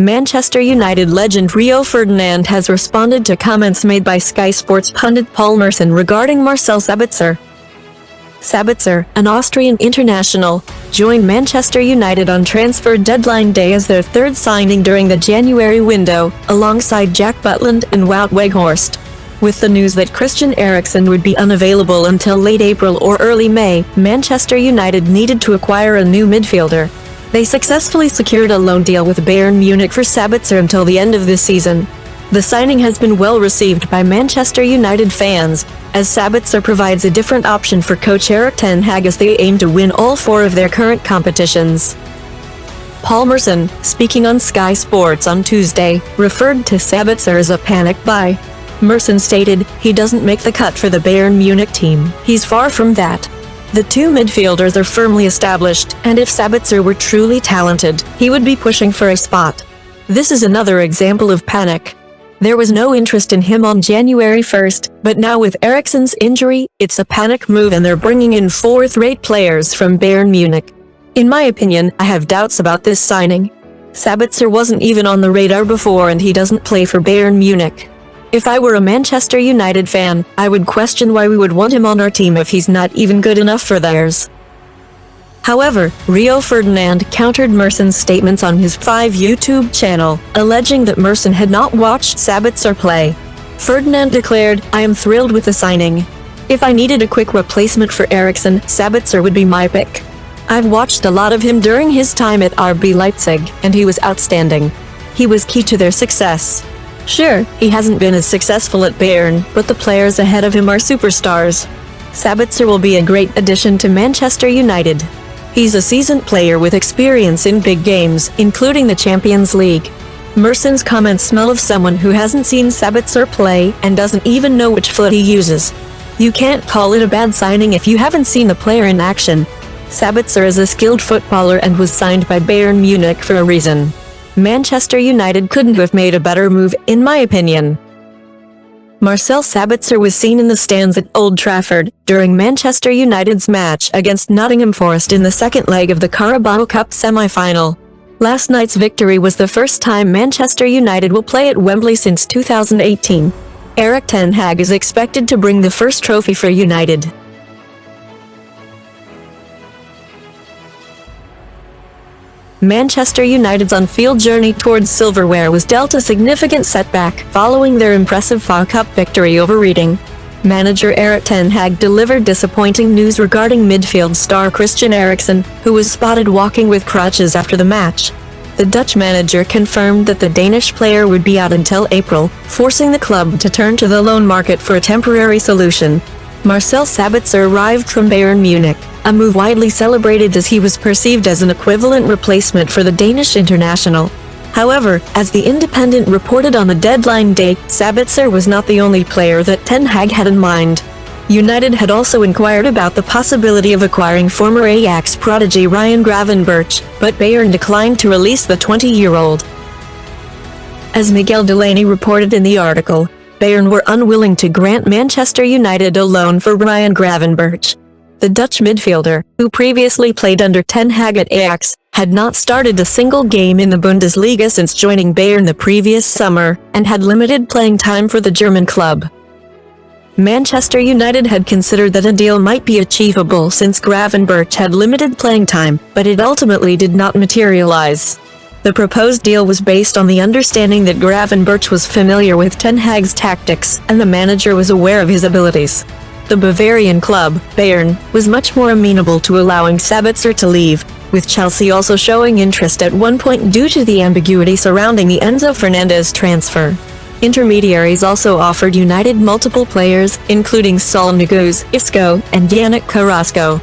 Manchester United legend Rio Ferdinand has responded to comments made by Sky Sports pundit Paul Merson regarding Marcel Sabitzer. Sabitzer, an Austrian international, joined Manchester United on transfer deadline day as their third signing during the January window, alongside Jack Butland and Wout Weghorst. With the news that Christian Eriksen would be unavailable until late April or early May, Manchester United needed to acquire a new midfielder. They successfully secured a loan deal with Bayern Munich for Sabitzer until the end of this season. The signing has been well received by Manchester United fans, as Sabitzer provides a different option for coach Erik ten Hag as they aim to win all four of their current competitions. Paul Merson, speaking on Sky Sports on Tuesday, referred to Sabitzer as a panic buy. Merson stated, "He doesn't make the cut for the Bayern Munich team. He's far from that. The two midfielders are firmly established, and if Sabitzer were truly talented, he would be pushing for a spot. This is another example of panic. There was no interest in him on January 1st, but now with Eriksen's injury, it's a panic move and they're bringing in fourth-rate players from Bayern Munich. In my opinion, I have doubts about this signing. Sabitzer wasn't even on the radar before and he doesn't play for Bayern Munich. If I were a Manchester United fan, I would question why we would want him on our team if he's not even good enough for theirs." However, Rio Ferdinand countered Merson's statements on his 5 YouTube channel, alleging that Merson had not watched Sabitzer play. Ferdinand declared, "I am thrilled with the signing. If I needed a quick replacement for Eriksen, Sabitzer would be my pick. I've watched a lot of him during his time at RB Leipzig, and he was outstanding. He was key to their success. Sure, he hasn't been as successful at Bayern, but the players ahead of him are superstars. Sabitzer will be a great addition to Manchester United. He's a seasoned player with experience in big games, including the Champions League." Merson's comments smell of someone who hasn't seen Sabitzer play and doesn't even know which foot he uses. You can't call it a bad signing if you haven't seen the player in action. Sabitzer is a skilled footballer and was signed by Bayern Munich for a reason. Manchester United couldn't have made a better move, in my opinion. Marcel Sabitzer was seen in the stands at Old Trafford during Manchester United's match against Nottingham Forest in the second leg of the Carabao Cup semi-final. Last night's victory was the first time Manchester United will play at Wembley since 2018. Erik ten Hag is expected to bring the first trophy for United. Manchester United's on-field journey towards silverware was dealt a significant setback following their impressive FA Cup victory over Reading. Manager Erik ten Hag delivered disappointing news regarding midfield star Christian Eriksen, who was spotted walking with crutches after the match. The Dutch manager confirmed that the Danish player would be out until April, forcing the club to turn to the loan market for a temporary solution. Marcel Sabitzer arrived from Bayern Munich, a move widely celebrated as he was perceived as an equivalent replacement for the Danish international. However, as The Independent reported on the deadline day, Sabitzer was not the only player that ten Hag had in mind. United had also inquired about the possibility of acquiring former Ajax prodigy Ryan Gravenberch, but Bayern declined to release the 20-year-old. As Miguel Delaney reported in the article, Bayern were unwilling to grant Manchester United a loan for Ryan Gravenberch. The Dutch midfielder, who previously played under ten Hag at Ajax, had not started a single game in the Bundesliga since joining Bayern the previous summer, and had limited playing time for the German club. Manchester United had considered that a deal might be achievable since Gravenberch had limited playing time, but it ultimately did not materialize. The proposed deal was based on the understanding that Gravenberch was familiar with ten Hag's tactics, and the manager was aware of his abilities. The Bavarian club, Bayern, was much more amenable to allowing Sabitzer to leave, with Chelsea also showing interest at one point due to the ambiguity surrounding the Enzo Fernandez transfer. Intermediaries also offered United multiple players, including Saul Niguez, Isco, and Yannick Carrasco.